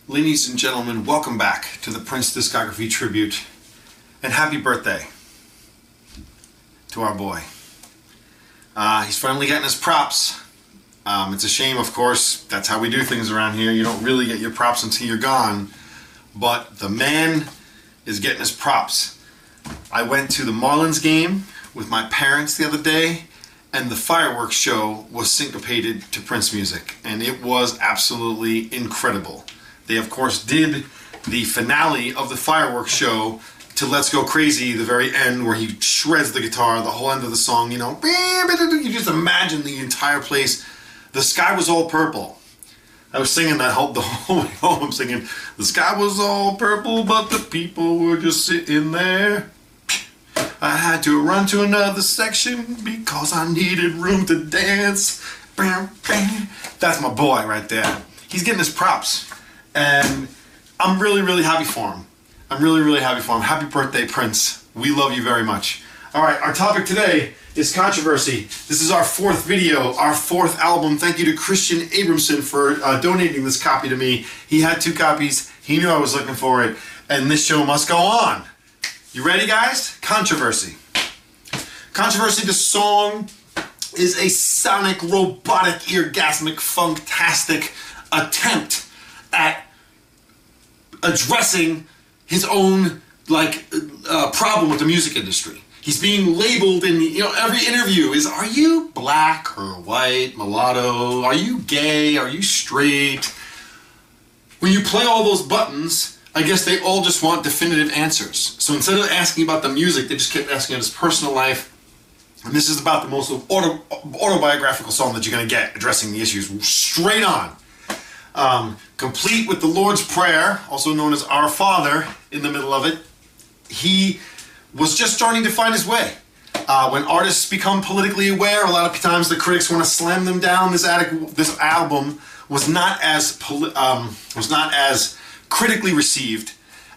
Ladies and gentlemen, welcome back to the Prince Discography Tribute, and happy birthday to our boy. He's finally getting his props. It's a shame, of course, that's how we do things around here. You don't really get your props until you're gone, but the man is getting his props. I went to the Marlins game with my parents the other day, and the fireworks show was syncopated to Prince music, and it was absolutely incredible. They, of course, did the finale of the fireworks show to Let's Go Crazy, the very end, where he shreds the guitar, the whole end of the song, you know. You just imagine the entire place. The sky was all purple. I was singing that the whole way home. I'm singing, the sky was all purple, but the people were just sitting there. I had to run to another section because I needed room to dance. That's my boy right there. He's getting his props. And I'm really, really happy for him. I'm really, really happy for him. Happy birthday, Prince. We love you very much. All right, our topic today is controversy. This is our fourth video, our fourth album. Thank you to Christian Abramson for donating this copy to me. He had 2 copies. He knew I was looking for it. And this show must go on. You ready, guys? Controversy. Controversy, the song, is a sonic, robotic, orgasmic, funktastic attempt at addressing his own problem with the music industry. He's being labeled in every interview is, are you black or white, mulatto? Are you gay? Are you straight? When you play all those buttons, I guess they all just want definitive answers. So instead of asking about the music, they just kept asking about his personal life. And this is about the most autobiographical song that you're going to get addressing the issues straight on. Complete with the Lord's Prayer, also known as Our Father, in the middle of it. He was just starting to find his way. When artists become politically aware, a lot of times the critics want to slam them down. This album was not as critically received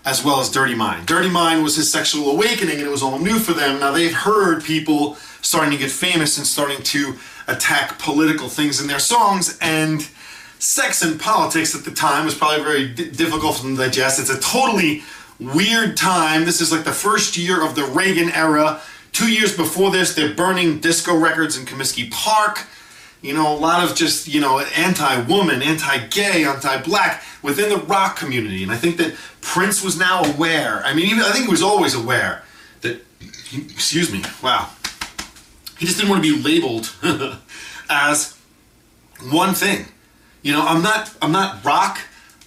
as well as Dirty Mind. Dirty Mind was his sexual awakening, and it was all new for them. Now they've heard people starting to get famous and starting to attack political things in their songs, and sex and politics at the time was probably very difficult for them to digest. It's a totally weird time. This is like the first year of the Reagan era. 2 years before this, they're burning disco records in Comiskey Park. You know, a lot of just, anti-woman, anti-gay, anti-black within the rock community. And I think that Prince was now aware. I think he was always aware that, excuse me, wow. He just didn't want to be labeled as one thing. I'm not rock,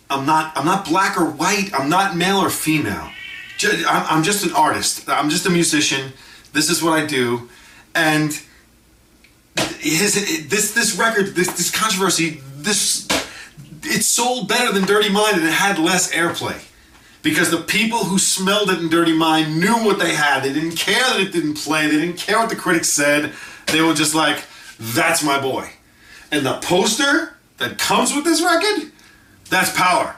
I'm not black or white, I'm not male or female. I'm just an artist, I'm just a musician, this is what I do. And this record, this controversy, it sold better than Dirty Mind, and it had less airplay. Because the people who smelled it in Dirty Mind knew what they had. They didn't care that it didn't play, they didn't care what the critics said. They were just like, that's my boy. And the poster that comes with this record, that's power.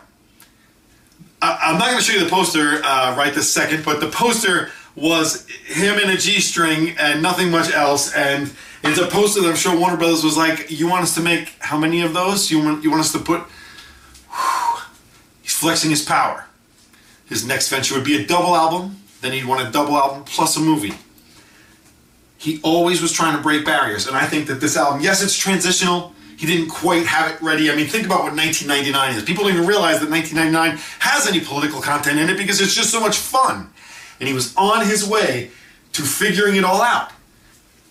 I'm not going to show you the poster right this second, but the poster was him in a G-string and nothing much else, and it's a poster that I'm sure Warner Brothers was like, you want us to make how many of those? You want us to put... He's flexing his power. His next venture would be a double album, then he'd want a double album plus a movie. He always was trying to break barriers, and I think that this album, yes, it's transitional. He didn't quite have it ready. Think about what 1999 is. People don't even realize that 1999 has any political content in it because it's just so much fun. And he was on his way to figuring it all out.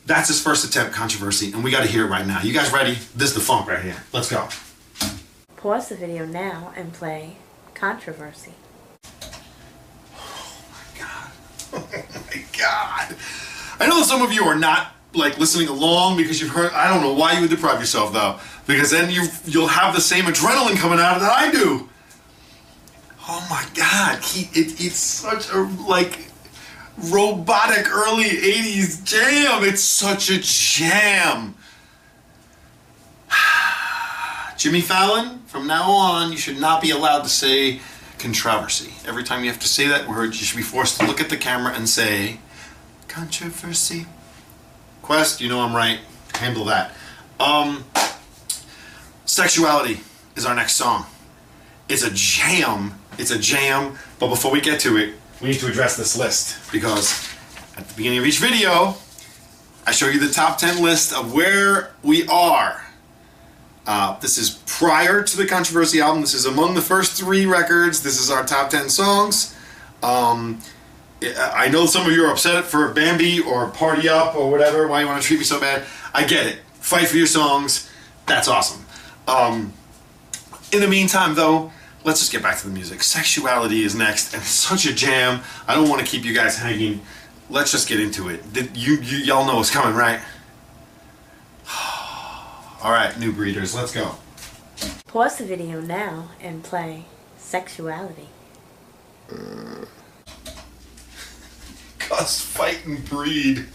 That's his first attempt, controversy, and we got to hear it right now. You guys ready? This is the funk right here. Let's go. Pause the video now and play Controversy. Oh my God. Oh my God. I know that some of you are not listening along because you've heard. I don't know why you would deprive yourself though, because then you'll have the same adrenaline coming out that I do. Oh my God, it's such a robotic early 80s jam. It's such a jam. Jimmy Fallon, from now on you should not be allowed to say controversy. Every time you have to say that word, you should be forced to look at the camera and say controversy. Quest, you know I'm right. Handle that. Sexuality is our next song. It's a jam. It's a jam. But before we get to it, we need to address this list, because at the beginning of each video, I show you the top 10 list of where we are. This is prior to the Controversy album. This is among the first 3 records. This is our top 10 songs. I know some of you are upset for Bambi or Party Up or whatever, why you want to treat me so bad. I get it. Fight for your songs. That's awesome. In the meantime, though, let's just get back to the music. Sexuality is next, and it's such a jam. I don't want to keep you guys hanging. Let's just get into it. Y'all know what's coming, right? All right, new breeders, let's go. Pause the video now and play Sexuality. Gus fight and breed.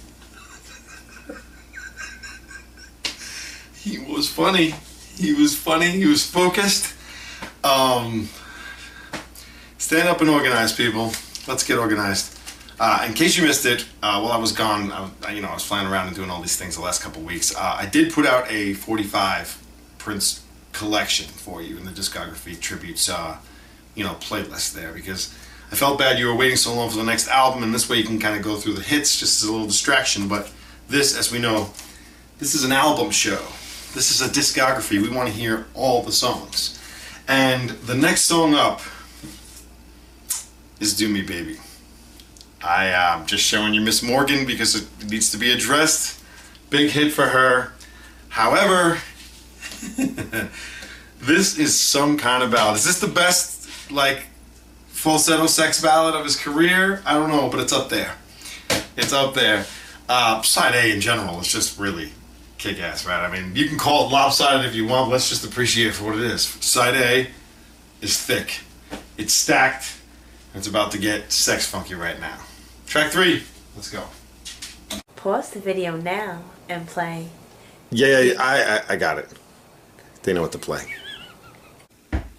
He was funny. He was funny. He was focused. Stand up and organize, people. Let's get organized. In case you missed it, while I was gone, I was flying around and doing all these things the last couple weeks. I did put out a 45 Prince collection for you in the Discography tributes, playlist there, because I felt bad you were waiting so long for the next album, and this way you can kind of go through the hits just as a little distraction. But this, as we know, this is an album show. This is a discography. We want to hear all the songs. And the next song up is Do Me Baby. I'm just showing you Miss Morgan because it needs to be addressed. Big hit for her. However, this is some kind of ballad. Is this the best, falsetto sex ballad of his career? I don't know, but it's up there. It's up there. Side A in general is just really kick-ass, right? I mean, you can call it lopsided if you want, but let's just appreciate it for what it is. Side A is thick. It's stacked. It's about to get sex funky right now. Track 3. Let's go. Pause the video now and play. Yeah, I got it. They know what to play.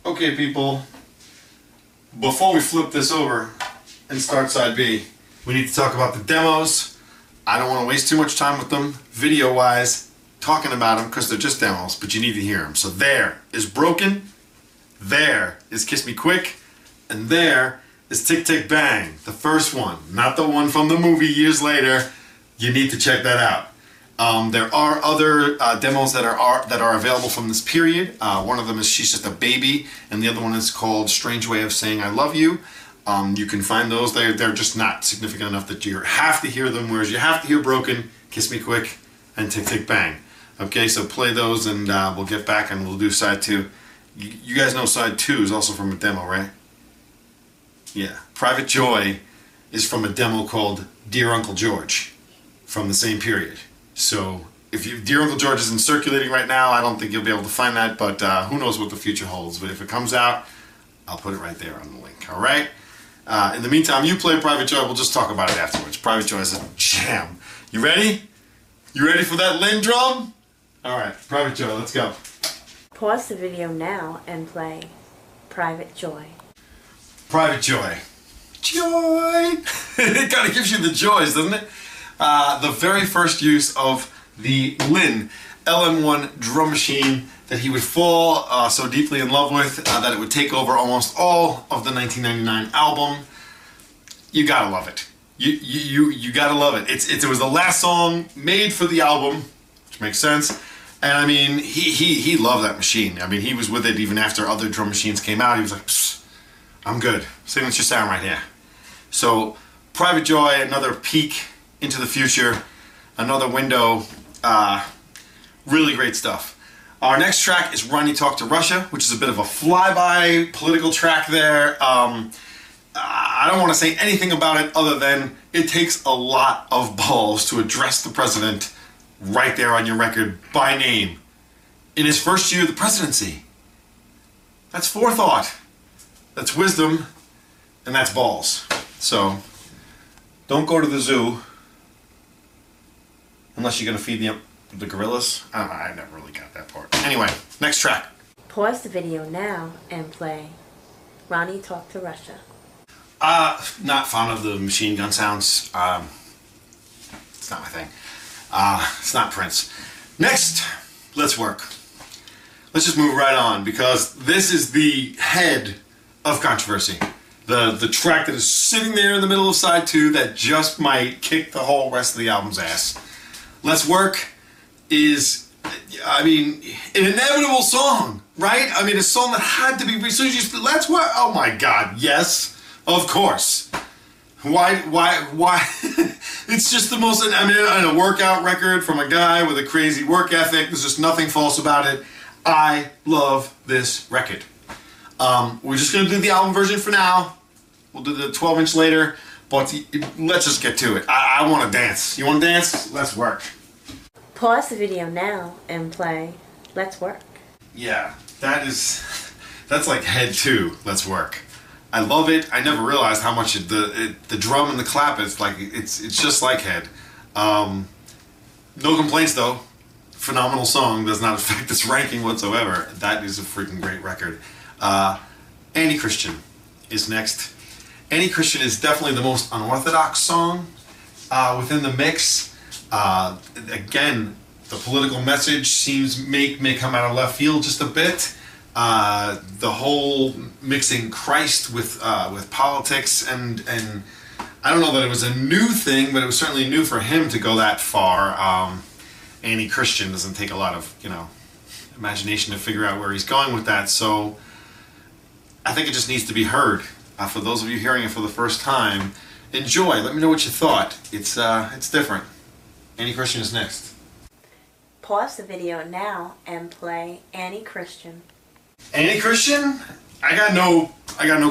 Okay, people. Before we flip this over and start side B, we need to talk about the demos. I don't want to waste too much time with them, video-wise, talking about them, because they're just demos, but you need to hear them. So there is Broken, there is Kiss Me Quick, and there is Tick Tick Bang, the first one, not the one from the movie years later. You need to check that out. There are other demos that are available from this period. One of them is She's Just a Baby, and the other one is called Strange Way of Saying I Love You. You can find those. They're just not significant enough that you have to hear them, whereas you have to hear Broken, Kiss Me Quick, and Tick Tick Bang. Okay, so play those, and we'll get back and we'll do side 2. You guys know side 2 is also from a demo, right? Yeah. Private Joy is from a demo called Dear Uncle George from the same period. So if Dear Uncle George isn't circulating right now, I don't think you'll be able to find that, but who knows what the future holds. But if it comes out, I'll put it right there on the link, all right? In the meantime, you play Private Joy. We'll just talk about it afterwards. Private Joy is a jam. You ready? You ready for that Lynn drum? All right, Private Joy, let's go. Pause the video now and play Private Joy. Private Joy. Joy! It kind of gives you the joys, doesn't it? The very first use of the Lynn LM1 drum machine that he would fall so deeply in love with that it would take over almost all of the 1999 album. You gotta love it. You gotta love it. It was the last song made for the album, which makes sense. And I mean, he loved that machine. I mean, he was with it even after other drum machines came out. He was like, psst, I'm good. Signature sound right here. So, Private Joy, another peek into the future, another window. Really great stuff. Our next track is Ronnie Talk to Russia, which is a bit of a flyby political track there. I don't want to say anything about it other than it takes a lot of balls to address the president right there on your record by name in his first year of the presidency. That's forethought, that's wisdom, and that's balls. So don't go to the zoo unless you're going to feed the gorillas. I never really got that part. Anyway, next track. Pause the video now and play Ronnie Talk to Russia. Not fond of the machine gun sounds. It's not my thing. It's not Prince. Next, let's work. let's just move right on, because this is the head of controversy. The track that is sitting there in the middle of side 2 that just might kick the whole rest of the album's ass. Let's Work is, I mean, an inevitable song, right? I mean, a song that had to be, so you just, Let's Work, oh my God, yes, of course. Why? It's just the most, I mean, and a workout record from a guy with a crazy work ethic. There's just nothing false about it. I love this record. We're just going to do the album version for now. We'll do the 12-inch later, but let's just get to it. I want to dance. You want to dance? Let's Work. Pause the video now and play Let's Work. Yeah, that's like head 2, Let's Work. I love it. I never realized how much the drum and the clap is like, it's just like head. No complaints though. Phenomenal song, does not affect this ranking whatsoever. That is a freaking great record. Anti-Christian is next. Anti-Christian is definitely the most unorthodox song within the mix. Again, the political message may come out of left field just a bit. The whole mixing Christ with politics and I don't know that it was a new thing, but it was certainly new for him to go that far. Anti-Christian doesn't take a lot of, imagination to figure out where he's going with that, so I think it just needs to be heard. For those of you hearing it for the first time, enjoy. Let me know what you thought. It's different. Anti-Christian is next. Pause the video now and play Anti-Christian. Anti-Christian? I got no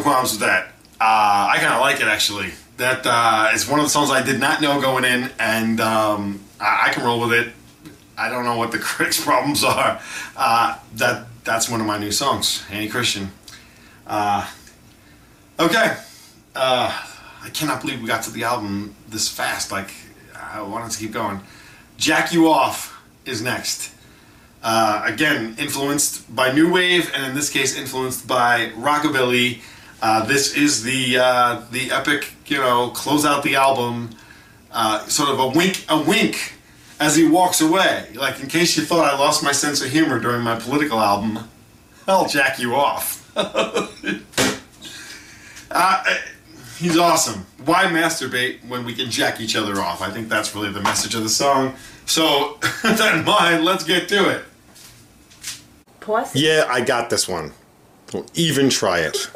qualms with that. I kind of like it actually. That is one of the songs I did not know going in, and I can roll with it. I don't know what the critics' problems are. That's one of my new songs, Anti-Christian. Okay. I cannot believe we got to the album this fast. Like, I wanted to keep going. Jack You Off is next. Again, influenced by New Wave, and in this case, influenced by Rockabilly. This is the epic, close out the album, sort of a wink as he walks away. Like, in case you thought I lost my sense of humor during my political album, I'll jack you off. He's awesome. Why masturbate when we can jack each other off? I think that's really the message of the song. So, with that in mind, let's get to it. Pause. Yeah, I got this one. Don't even try it.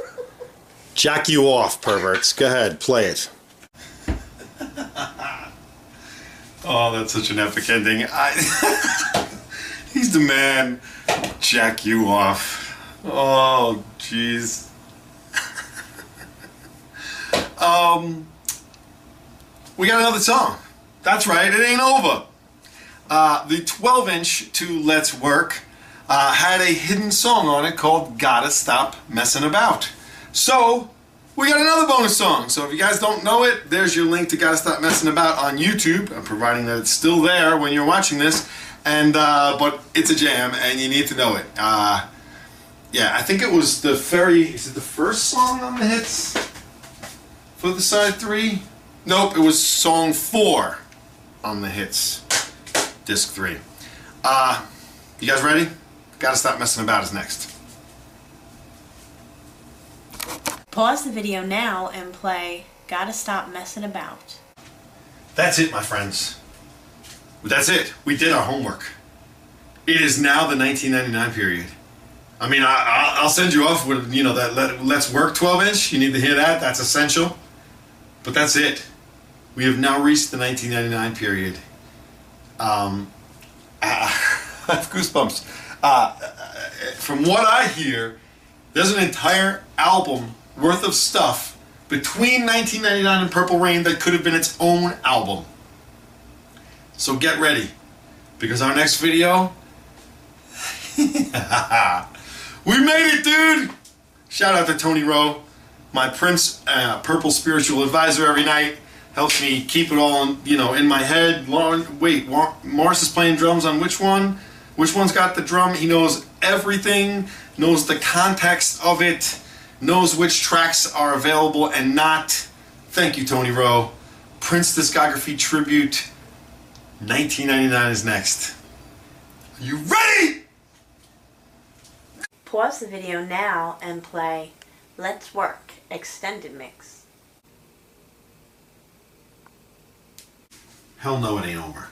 Jack you off, perverts. Go ahead, play it. Oh, that's such an epic ending. He's the man. Jack you off. Oh, jeez. We got another song. That's right, it ain't over. The 12-inch to Let's Work had a hidden song on it called Gotta Stop Messin' About. So, we got another bonus song. So if you guys don't know it, there's your link to Gotta Stop Messin' About on YouTube, providing that it's still there when you're watching this. And but it's a jam, and you need to know it. Yeah, I think it was is it the first song on the hits for the side 3? Nope, it was song 4 on the hits, disc 3. You guys ready? Gotta Stop Messing About is next. Pause the video now and play Gotta Stop Messin' About. That's it, my friends. That's it. We did our homework. It is now the 1999 period. I mean, I'll send you off with, that Let's Work 12-inch. You need to hear that. That's essential. But that's it. We have now reached the 1999 period. I have goosebumps. From what I hear, there's an entire album worth of stuff between 1999 and Purple Rain that could have been its own album. So get ready, because our next video, we made it, dude! Shout out to Tony Rowe, my Prince Purple spiritual advisor every night. Helps me keep it all, in my head. Wait, Morris is playing drums on which one? Which one's got the drum? He knows everything, knows the context of it, knows which tracks are available and not. Thank you, Tony Rowe. Prince Discography Tribute 1999 is next. Are you ready? Pause the video now and play Let's Work Extended Mix. Hell no, it ain't over.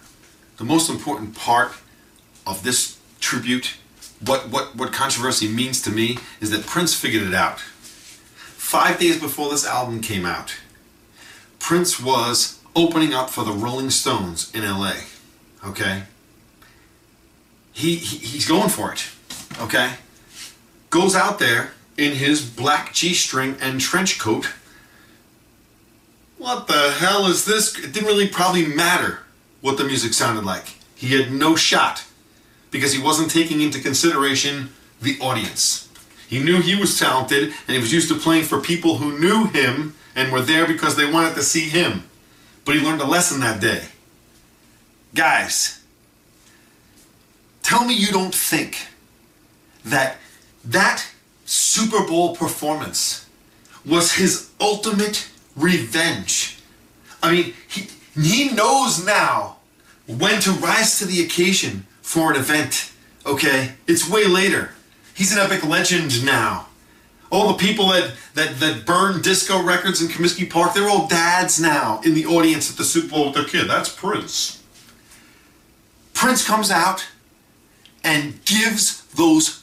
The most important part of this tribute, what Controversy means to me, is that Prince figured it out. 5 days before this album came out, Prince was opening up for the Rolling Stones in LA. Okay? He's going for it. Okay? Goes out there in his black G-string and trench coat. What the hell is this? It didn't really probably matter what the music sounded like. He had no shot because he wasn't taking into consideration the audience. He knew he was talented and he was used to playing for people who knew him and were there because they wanted to see him. But he learned a lesson that day. Guys, tell me you don't think that Super Bowl performance was his ultimate revenge. I mean, he knows now when to rise to the occasion for an event, okay? It's way later. He's an epic legend now. All the people that burn disco records in Comiskey Park, they're all dads now in the audience at the Super Bowl with their kid. That's Prince. Prince comes out and gives those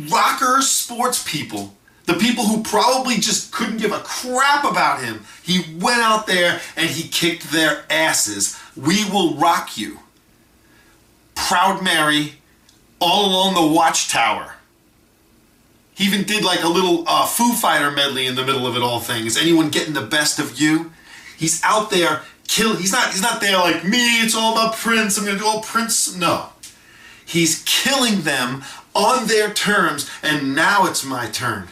rocker sports people, the people who probably just couldn't give a crap about him, he went out there and he kicked their asses. We Will Rock You. Proud Mary, all along the Watchtower. He even did like a little Foo Fighter medley in the middle of it all thing. Is anyone getting the best of you? He's out there he's not there like me, it's all about Prince, I'm gonna do all Prince. No. He's killing them on their terms, and now it's my turn.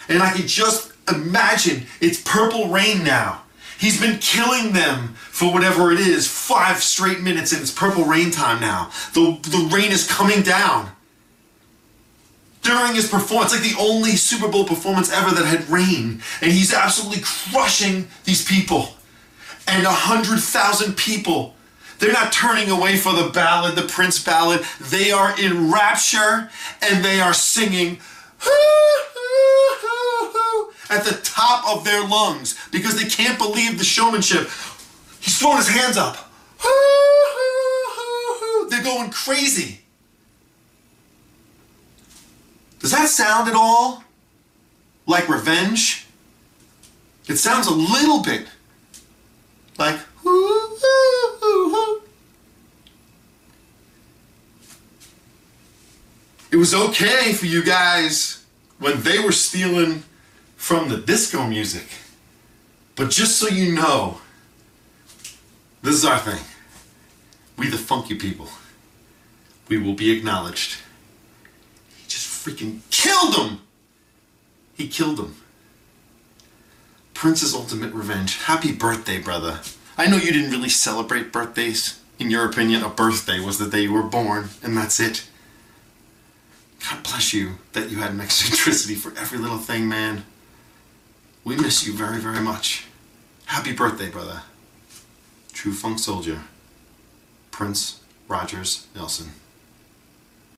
And I can just imagine it's Purple Rain now. He's been killing them for whatever it is, 5 straight minutes, and it's Purple Rain time now. The rain is coming down. During his performance, like the only Super Bowl performance ever that had rain, and he's absolutely crushing these people. And 100,000 people, they're not turning away for the ballad, the Prince ballad. They are in rapture and they are singing at the top of their lungs because they can't believe the showmanship. He's throwing his hands up. They're going crazy. Does that sound at all like revenge? It sounds a little bit like it was okay for you guys when they were stealing from the disco music. But just so you know, this is our thing. We the funky people. We will be acknowledged. He just freaking killed him! He killed him. Prince's ultimate revenge. Happy birthday, brother. I know you didn't really celebrate birthdays. In your opinion, a birthday was the day you were born, and that's it. God bless you that you had an eccentricity for every little thing, man. We miss you very, very much. Happy birthday, brother. True funk soldier, Prince Rogers Nelson.